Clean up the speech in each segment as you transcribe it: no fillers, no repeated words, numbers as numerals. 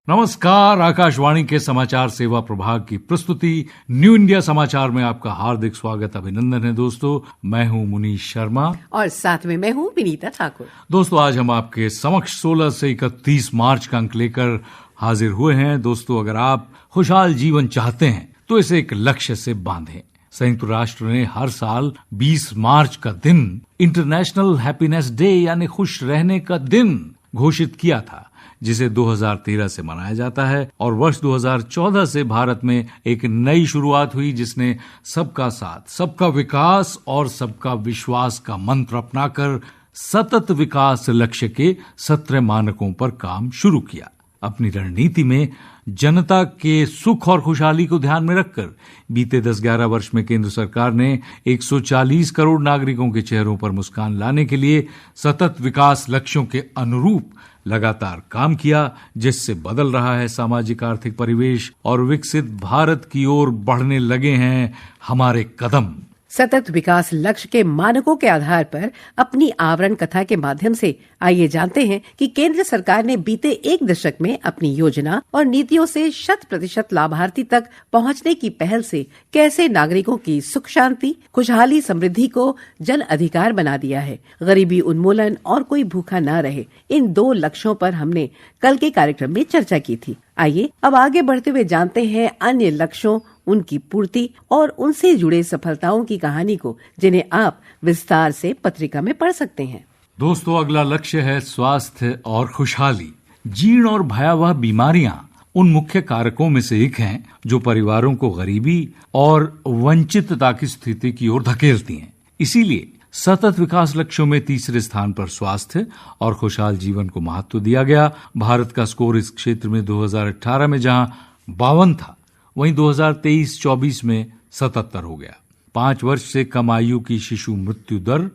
नमस्कार, आकाशवाणी के समाचार सेवा प्रभाग की प्रस्तुति न्यू इंडिया समाचार में आपका हार्दिक स्वागत, अभिनंदन है दोस्तों। मैं हूं मुनीश शर्मा और साथ में मैं हूं विनीता ठाकुर। दोस्तों, आज हम आपके समक्ष 16 से 31 मार्च का अंक लेकर हाजिर हुए हैं। दोस्तों, अगर आप खुशहाल जीवन चाहते हैं तो इसे एक लक्ष्य से बांधें। संयुक्त राष्ट्र ने हर साल 20 मार्च का दिन इंटरनेशनल हैप्पीनेस डे यानी खुश रहने का दिन घोषित किया था, जिसे 2013 से मनाया जाता है। और वर्ष 2014 से भारत में एक नई शुरुआत हुई, जिसने सबका साथ, सबका विकास और सबका विश्वास का मंत्र अपनाकर सतत विकास लक्ष्य के 17 मानकों पर काम शुरू किया। अपनी रणनीति में जनता के सुख और खुशहाली को ध्यान में रखकर बीते 10-11 वर्ष में केंद्र सरकार ने 140 करोड़ नागरिकों के चेहरों पर मुस्कान लाने के लिए सतत विकास लक्ष्यों के अनुरूप लगातार काम किया, जिससे बदल रहा है सामाजिक आर्थिक परिवेश और विकसित भारत की ओर बढ़ने लगे हैं हमारे कदम। सतत विकास लक्ष्य के मानकों के आधार पर अपनी आवरण कथा के माध्यम से आइए जानते हैं कि केंद्र सरकार ने बीते 1 दशक में अपनी योजना और नीतियों से 100% लाभार्थी तक पहुंचने की पहल से कैसे नागरिकों की सुख शांति, खुशहाली, समृद्धि को जन अधिकार बना दिया है। गरीबी उन्मूलन और कोई भूखा न रहे, इन 2 लक्ष्यों पर हमने कल के कार्यक्रम में चर्चा की थी। आइए अब आगे बढ़ते हुए जानते हैं अन्य लक्ष्यों, उनकी पूर्ति और उनसे जुड़े सफलताओं की कहानी को, जिन्हें आप विस्तार से पत्रिका में पढ़ सकते हैं। दोस्तों, अगला लक्ष्य है स्वास्थ्य और खुशहाली। जीर्ण और भयावह बीमारियां उन मुख्य कारकों में से एक हैं जो परिवारों को गरीबी और वंचितता की स्थिति की ओर धकेलती हैं। इसीलिए सतत विकास लक्ष्यों में तीसरे स्थान पर स्वास्थ्य और खुशहाल जीवन को महत्व दिया गया। भारत का स्कोर इस क्षेत्र में 2018 में जहां 52 था, वहीं 2023-24 में 77 हो गया। 5 वर्ष से कम आयु की शिशु मृत्यु दर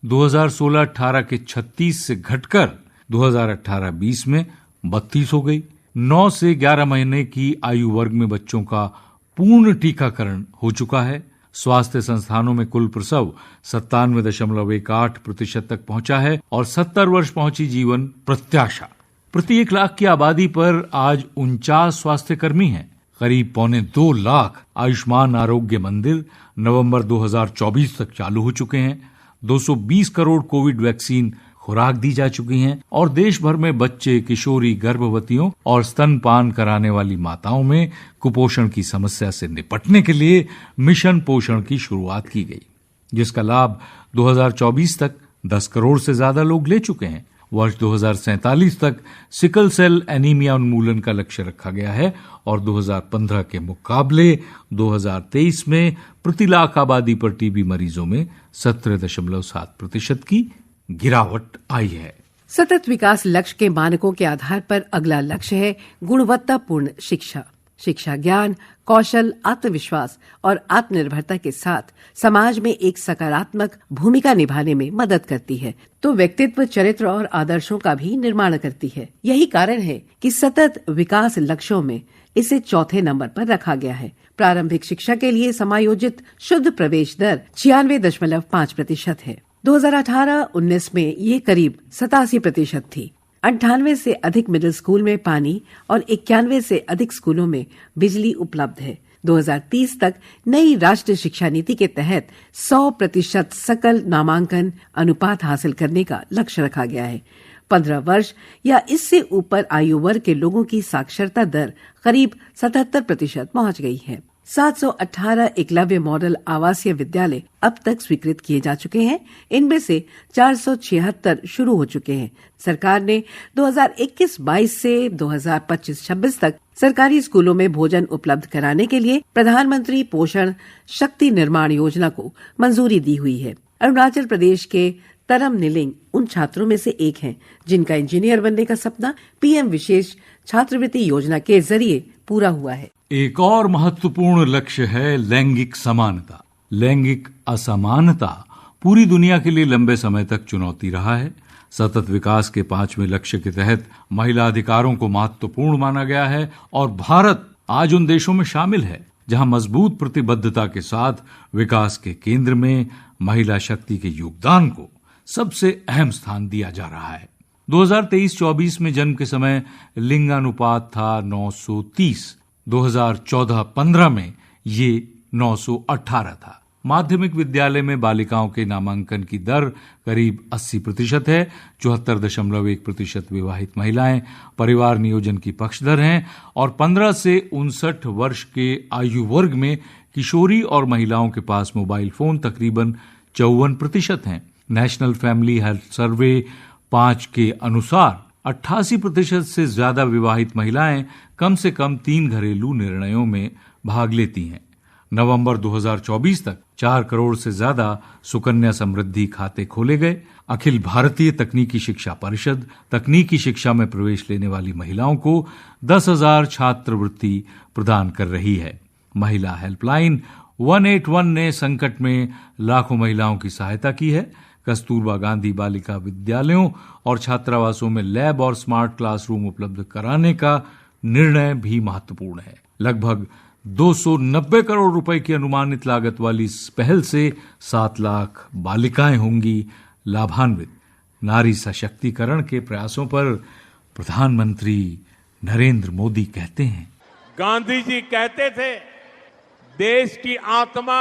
2016-18 के 36 से घटकर 2018-20 में 32 हो गई। 9 से 11 महीने की आयु वर्ग में बच्चों का पूर्ण टीकाकरण हो चुका है। स्वास्थ्य संस्थानों में कुल प्रसव 97.18% तक पहुंचा है और 70 वर्ष पहुंची जीवन प्रत्याशा। प्रति 1 लाख की आबादी पर आज 49 स्वास्थ्य कर्मी हैं। करीब 1.25 लाख आयुष्मान आरोग्य मंदिर नवंबर 2024 तक चालू हो चुके हैं। 220 करोड़ कोविड वैक्सीन खुराक दी जा चुकी हैं और देश भर में बच्चे, किशोरी, गर्भवतियों और स्तनपान कराने वाली माताओं में कुपोषण की समस्या से निपटने के लिए मिशन पोषण की शुरुआत की गई, जिसका लाभ 2024 तक 10 करोड़ से ज्यादा लोग ले चुके हैं। वर्ष 2047 तक सिकल सेल एनीमिया उन्मूलन का लक्ष्य रखा गया है और 2015 के मुकाबले 2023 में प्रति लाख आबादी पर टीबी मरीजों में 17.7% की गिरावट आई है। सतत विकास लक्ष्य के मानकों के आधार पर अगला लक्ष्य है गुणवत्तापूर्ण शिक्षा। शिक्षा ज्ञान, कौशल, आत्मविश्वास और आत्मनिर्भरता के साथ समाज में एक सकारात्मक भूमिका निभाने में मदद करती है, तो व्यक्तित्व, चरित्र और आदर्शों का भी निर्माण करती है। यही कारण है कि सतत विकास लक्ष्यों में इसे 4थे नंबर पर रखा गया है। प्रारंभिक शिक्षा के लिए समायोजित शुद्ध प्रवेश दर 96.5% है। 2018-19 में ये करीब 87% थी। 98 से अधिक मिडिल स्कूल में पानी और 91 से अधिक स्कूलों में बिजली उपलब्ध है। 2030 तक नई राष्ट्रीय शिक्षा नीति के तहत 100% सकल नामांकन अनुपात हासिल करने का लक्ष्य रखा गया है। 15 वर्ष या इससे ऊपर आयु वर्ग के लोगों की साक्षरता दर करीब 77% पहुंच गई है। 718 एकलव्य मॉडल आवासीय विद्यालय अब तक स्वीकृत किए जा चुके हैं। इनमें से 476 शुरू हो चुके हैं। सरकार ने 2021-22 से 2025-26 तक सरकारी स्कूलों में भोजन उपलब्ध कराने के लिए प्रधानमंत्री पोषण शक्ति निर्माण योजना को मंजूरी दी हुई है। अरुणाचल प्रदेश के तरम निलिंग उन छात्रों में से एक हैं जिनका इंजीनियर बनने का सपना पीएम विशेष छात्रवृत्ति योजना के जरिए पूरा हुआ है। एक और महत्वपूर्ण लक्ष्य है लैंगिक समानता। लैंगिक असमानता पूरी दुनिया के लिए लंबे समय तक चुनौती रहा है। सतत विकास के 5वें लक्ष्य के तहत महिला अधिकारों को महत्वपूर्ण माना गया है और भारत आज उन देशों में शामिल है जहां मजबूत प्रतिबद्धता के साथ विकास के केंद्र में महिला शक्ति के योगदान को सबसे अहम स्थान दिया जा रहा है। 2023-24 में जन्म के समय लिंगानुपात था 930, 2014-15 में ये 918 था। माध्यमिक विद्यालय में बालिकाओं के नामांकन की दर करीब 80% है। 74.1% विवाहित महिलाएं परिवार नियोजन की पक्षधर हैं और 15 से 59 वर्ष के आयु वर्ग में किशोरी और महिलाओं के पास मोबाइल फोन तकरीबन 54% हैं। नेशनल फैमिली हेल्थ सर्वे 5 के अनुसार 88% से ज्यादा विवाहित महिलाएं कम से कम 3 घरेलू निर्णयों में भाग लेती हैं। नवंबर 2024 तक 4 करोड़ से ज्यादा सुकन्या समृद्धि खाते खोले गए। अखिल भारतीय तकनीकी शिक्षा परिषद तकनीकी शिक्षा में प्रवेश लेने वाली महिलाओं को 10,000 छात्रवृत्ति प्रदान कर रही है। महिला हेल्पलाइन 181 ने संकट में लाखों महिलाओं की सहायता की है। कस्तूरबा गांधी बालिका विद्यालयों और छात्रावासों में लैब और स्मार्ट क्लासरूम उपलब्ध कराने का निर्णय भी महत्वपूर्ण है। लगभग 290 करोड़ रुपए की अनुमानित लागत वाली इस पहल से 7 लाख बालिकाएं होंगी लाभान्वित। नारी सशक्तिकरण के प्रयासों पर प्रधानमंत्री नरेंद्र मोदी कहते हैं, गांधी जी कहते थे, देश की आत्मा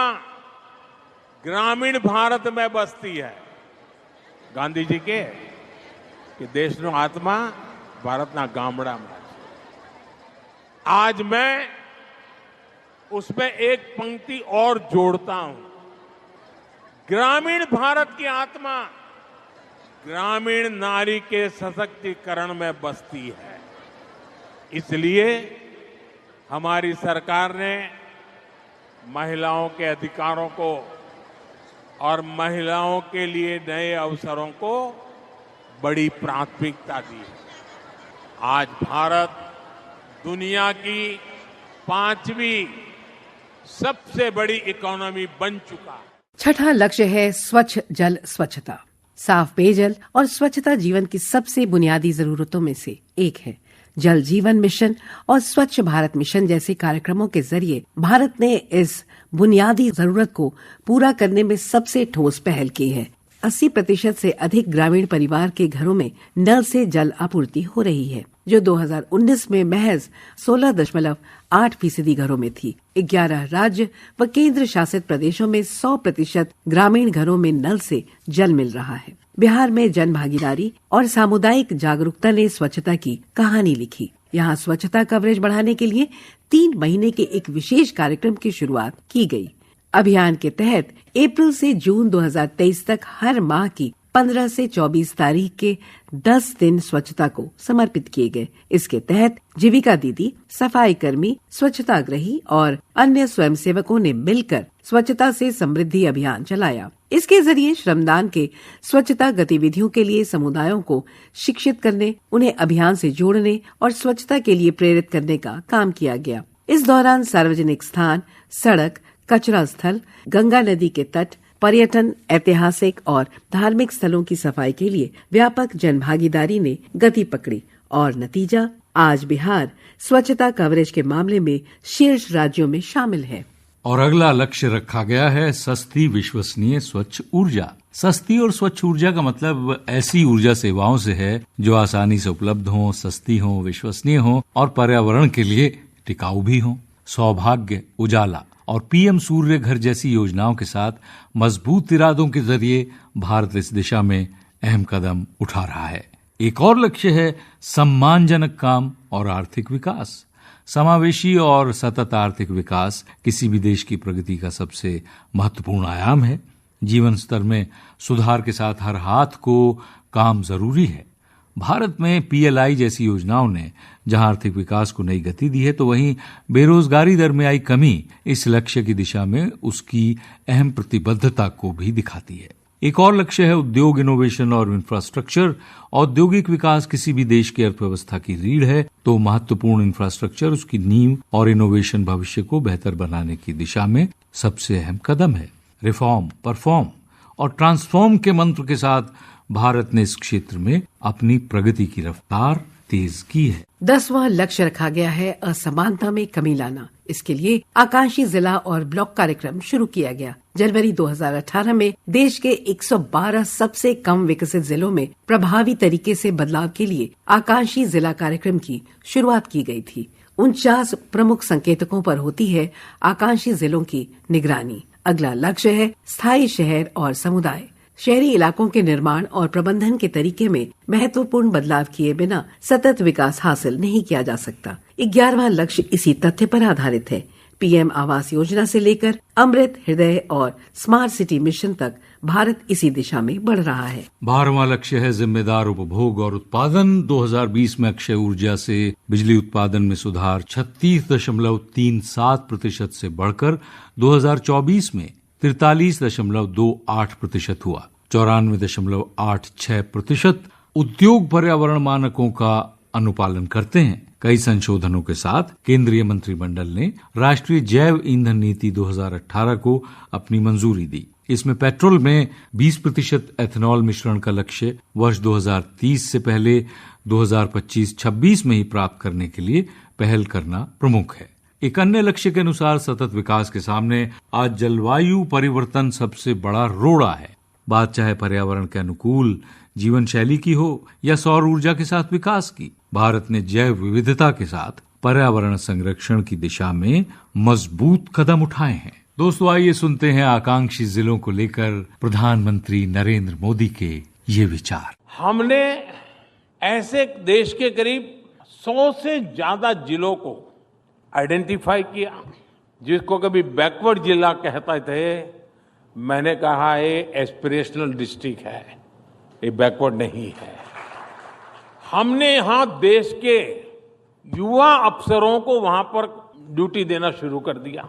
ग्रामीण भारत में बसती है। गांधी जी के कि देशનો આત્મા ભારતના ગામડામાં છે। आज मैं उसमें एक पंक्ति और जोड़ता हूं, ग्रामीण भारत की आत्मा ग्रामीण नारी के सशक्तिकरण में बसती है। इसलिए हमारी सरकार ने महिलाओं के अधिकारों को और महिलाओं के लिए नए अवसरों को बड़ी प्राथमिकता दी है। आज भारत दुनिया की 5वीं सबसे बड़ी इकोनॉमी बन चुका है। छठा लक्ष्य है स्वच्छ जल स्वच्छता। साफ पेयजल और स्वच्छता जीवन की सबसे बुनियादी जरूरतों में से एक है। जल जीवन मिशन और स्वच्छ भारत मिशन जैसे कार्यक्रमों के जरिए भारत ने इस बुनियादी जरूरत को पूरा करने में सबसे ठोस पहल की है। 80% से अधिक ग्रामीण परिवार के घरों में नल से जल आपूर्ति हो रही है, जो 2019 में महज 16.8% घरों में थी। 11 राज्य व केंद्र शासित प्रदेशों में 100% ग्रामीण घरों में नल से जल मिल रहा है। बिहार में जन भागीदारी और सामुदायिक जागरूकता ने स्वच्छता की कहानी लिखी। यहाँ स्वच्छता कवरेज बढ़ाने के लिए 3 महीने के एक विशेष कार्यक्रम की शुरुआत की गई। अभियान के तहत अप्रैल से जून 2023 तक हर माह की 15 से 24 तारीख के 10 दिन स्वच्छता को समर्पित किए गए। इसके तहत जीविका दीदी, सफाई कर्मी, स्वच्छताग्रही और अन्य स्वयंसेवकों ने मिलकर स्वच्छता से समृद्धि अभियान चलाया। इसके जरिए श्रमदान के स्वच्छता गतिविधियों के लिए समुदायों को शिक्षित करने, उन्हें अभियान से जोड़ने और स्वच्छता के लिए प्रेरित करने का काम किया गया। इस दौरान सार्वजनिक स्थान, सड़क, कचरा स्थल, गंगा नदी के तट, पर्यटन, ऐतिहासिक और धार्मिक स्थलों की सफाई के लिए व्यापक जनभागीदारी ने गति पकड़ी और नतीजा आज बिहार स्वच्छता कवरेज के मामले में शीर्ष राज्यों में शामिल है। और अगला लक्ष्य रखा गया है सस्ती, विश्वसनीय, स्वच्छ ऊर्जा। सस्ती और स्वच्छ ऊर्जा का मतलब ऐसी ऊर्जा सेवाओं से है जो आसानी से उपलब्ध हो, सस्ती हो, विश्वसनीय हो और पर्यावरण के लिए टिकाऊ भी हो। सौभाग्य, उजाला और पीएम सूर्य घर जैसी योजनाओं के साथ मजबूत इरादों के जरिए भारत इस दिशा में अहम कदम उठा रहा है। एक और लक्ष्य है सम्मानजनक काम और आर्थिक विकास। समावेशी और सतत आर्थिक विकास किसी भी देश की प्रगति का सबसे महत्वपूर्ण आयाम है। जीवन स्तर में सुधार के साथ हर हाथ को काम जरूरी है। भारत में पीएलआई जैसी योजनाओं ने जहां आर्थिक विकास को नई गति दी है, तो वहीं बेरोजगारी दर में आई कमी इस लक्ष्य की दिशा में उसकी अहम प्रतिबद्धता को भी दिखाती है। एक और लक्ष्य है उद्योग, इनोवेशन और इंफ्रास्ट्रक्चर। औद्योगिक विकास किसी भी देश की अर्थव्यवस्था की रीढ़ है, तो महत्वपूर्ण इंफ्रास्ट्रक्चर उसकी नींव और इनोवेशन भविष्य को बेहतर बनाने की दिशा में सबसे अहम कदम है। रिफॉर्म, परफॉर्म और ट्रांसफॉर्म के मंत्र के साथ भारत ने इस क्षेत्र में अपनी प्रगति की रफ्तार तेज की है। 10वां लक्ष्य रखा गया है असमानता में कमी लाना। इसके लिए आकांक्षी जिला और ब्लॉक कार्यक्रम शुरू किया गया। जनवरी 2018 में देश के 112 सबसे कम विकसित जिलों में प्रभावी तरीके से बदलाव के लिए आकांक्षी जिला कार्यक्रम की शुरुआत की गई थी। 49 प्रमुख संकेतकों पर होती है आकांक्षी जिलों की निगरानी। अगला लक्ष्य है स्थायी शहर और समुदाय। शहरी इलाकों के निर्माण और प्रबंधन के तरीके में महत्वपूर्ण बदलाव किए बिना सतत विकास हासिल नहीं किया जा सकता। 11वां लक्ष्य इसी तथ्य पर आधारित है। पीएम आवास योजना से लेकर अमृत हृदय और स्मार्ट सिटी मिशन तक भारत इसी दिशा में बढ़ रहा है। 12वां लक्ष्य है जिम्मेदार उपभोग और उत्पादन। 2020 में अक्षय ऊर्जा से बिजली उत्पादन में सुधार 36.37% से बढ़कर 2024 में 43.28% हुआ। 94.86% उद्योग पर्यावरण मानकों का अनुपालन करते हैं। कई संशोधनों के साथ केंद्रीय मंत्रिमंडल ने राष्ट्रीय जैव ईंधन नीति 2018 को अपनी मंजूरी दी। इसमें पेट्रोल में 20% एथेनॉल मिश्रण का लक्ष्य वर्ष 2030 से पहले 2025-26 में ही प्राप्त करने के लिए पहल करना प्रमुख है। एक अन्य लक्ष्य के अनुसार सतत विकास के सामने आज जलवायु परिवर्तन सबसे बड़ा रोड़ा है। बात चाहे पर्यावरण के अनुकूल जीवन शैली की हो या सौर ऊर्जा के साथ विकास की, भारत ने जैव विविधता के साथ पर्यावरण संरक्षण की दिशा में मजबूत कदम उठाए हैं। दोस्तों, आइए सुनते हैं आकांक्षी जिलों को लेकर प्रधानमंत्री नरेंद्र मोदी के ये विचार। हमने ऐसे देश के करीब 100 से ज्यादा जिलों को आइडेंटिफाई किया, जिसको कभी बैकवर्ड जिला कहते थे। मैंने कहा ये एस्पिरेशनल डिस्ट्रिक्ट है, ये बैकवर्ड नहीं है। हमने यहां देश के युवा अफसरों को वहां पर ड्यूटी देना शुरू कर दिया।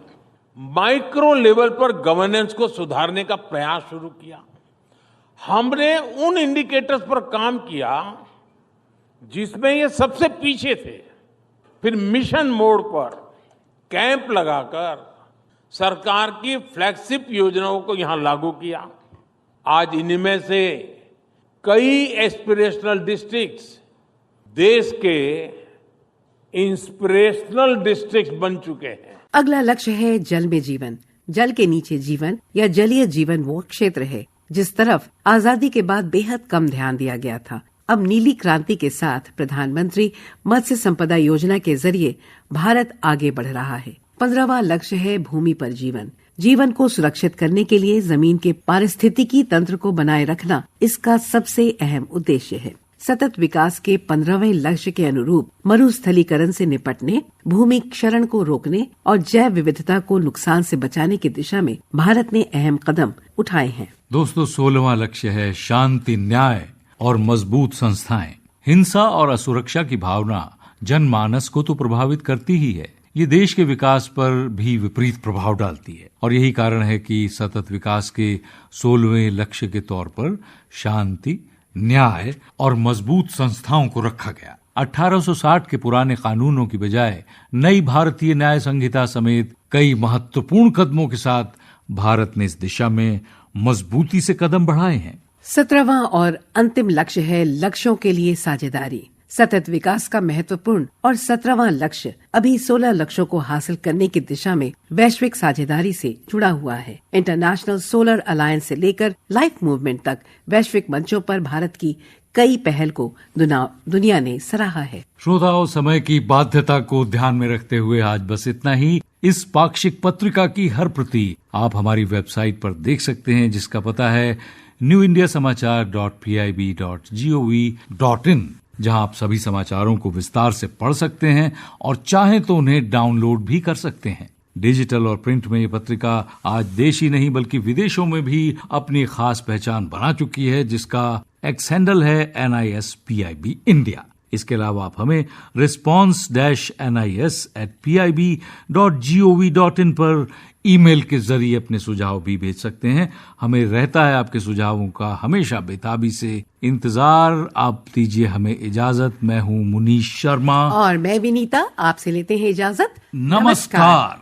माइक्रो लेवल पर गवर्नेंस को सुधारने का प्रयास शुरू किया। हमने उन इंडिकेटर्स पर काम किया जिसमें ये सबसे पीछे थे। फिर मिशन मोड पर कैंप लगाकर सरकार की फ्लैगशिप योजनाओं को यहां लागू किया। आज इनमें से कई एस्पिरेशनल डिस्ट्रिक्ट्स देश के इंस्पिरेशनल डिस्ट्रिक्ट्स बन चुके हैं। अगला लक्ष्य है जल में जीवन। जल के नीचे जीवन या जलीय जीवन वो क्षेत्र है जिस तरफ आजादी के बाद बेहद कम ध्यान दिया गया था। अब नीली क्रांति के साथ प्रधानमंत्री मत्स्य संपदा योजना के जरिए भारत आगे बढ़ रहा है। 15वां लक्ष्य है भूमि पर जीवन। जीवन को सुरक्षित करने के लिए जमीन के पारिस्थितिकी तंत्र को बनाए रखना इसका सबसे अहम उद्देश्य है। सतत विकास के 15वें लक्ष्य के अनुरूप मरुस्थलीकरण से निपटने, भूमि क्षरण को रोकने और जैव विविधता को नुकसान से बचाने की दिशा में भारत ने अहम कदम उठाए हैं। दोस्तों, 16वां लक्ष्य है शांति, न्याय और मजबूत संस्थाएं। हिंसा और असुरक्षा की भावना जनमानस को तो प्रभावित करती ही है, ये देश के विकास पर भी विपरीत प्रभाव डालती है। और यही कारण है कि सतत विकास के 16वें लक्ष्य के तौर पर शांति, न्याय और मजबूत संस्थाओं को रखा गया। 1860 के पुराने कानूनों की बजाय नई भारतीय न्याय संहिता समेत कई महत्वपूर्ण कदमों के साथ भारत ने इस दिशा में मजबूती से कदम बढ़ाए हैं। 17वां और अंतिम लक्ष्य है लक्ष्यों के लिए साझेदारी। सतत विकास का महत्वपूर्ण और 17वां लक्ष्य अभी 16 लक्ष्यों को हासिल करने की दिशा में वैश्विक साझेदारी से जुड़ा हुआ है। इंटरनेशनल सोलर अलायंस से लेकर लाइफ मूवमेंट तक वैश्विक मंचों पर भारत की कई पहल को दुनिया ने सराहा है। श्रोताओं, समय की बाध्यता को ध्यान में रखते हुए आज बस इतना ही। इस पाक्षिक पत्रिका की हर प्रति आप हमारी वेबसाइट पर देख सकते हैं, जिसका पता है newindiasamaachar.pib.gov.in, जहां आप सभी समाचारों को विस्तार से पढ़ सकते हैं और चाहें तो उन्हें डाउनलोड भी कर सकते हैं। डिजिटल और प्रिंट में ये पत्रिका आज देश ही नहीं बल्कि विदेशों में भी अपनी खास पहचान बना चुकी है, जिसका एक्स हैंडल है NISPIB इंडिया। इसके अलावा आप हमें response-nis@pib.gov.in पर ईमेल के जरिए अपने सुझाव भी भेज सकते हैं। हमें रहता है आपके सुझावों का हमेशा बेताबी से इंतजार। आप दीजिए हमें इजाजत। मैं हूँ मुनीश शर्मा और मैं विनीता, आपसे लेते हैं इजाजत। नमस्कार।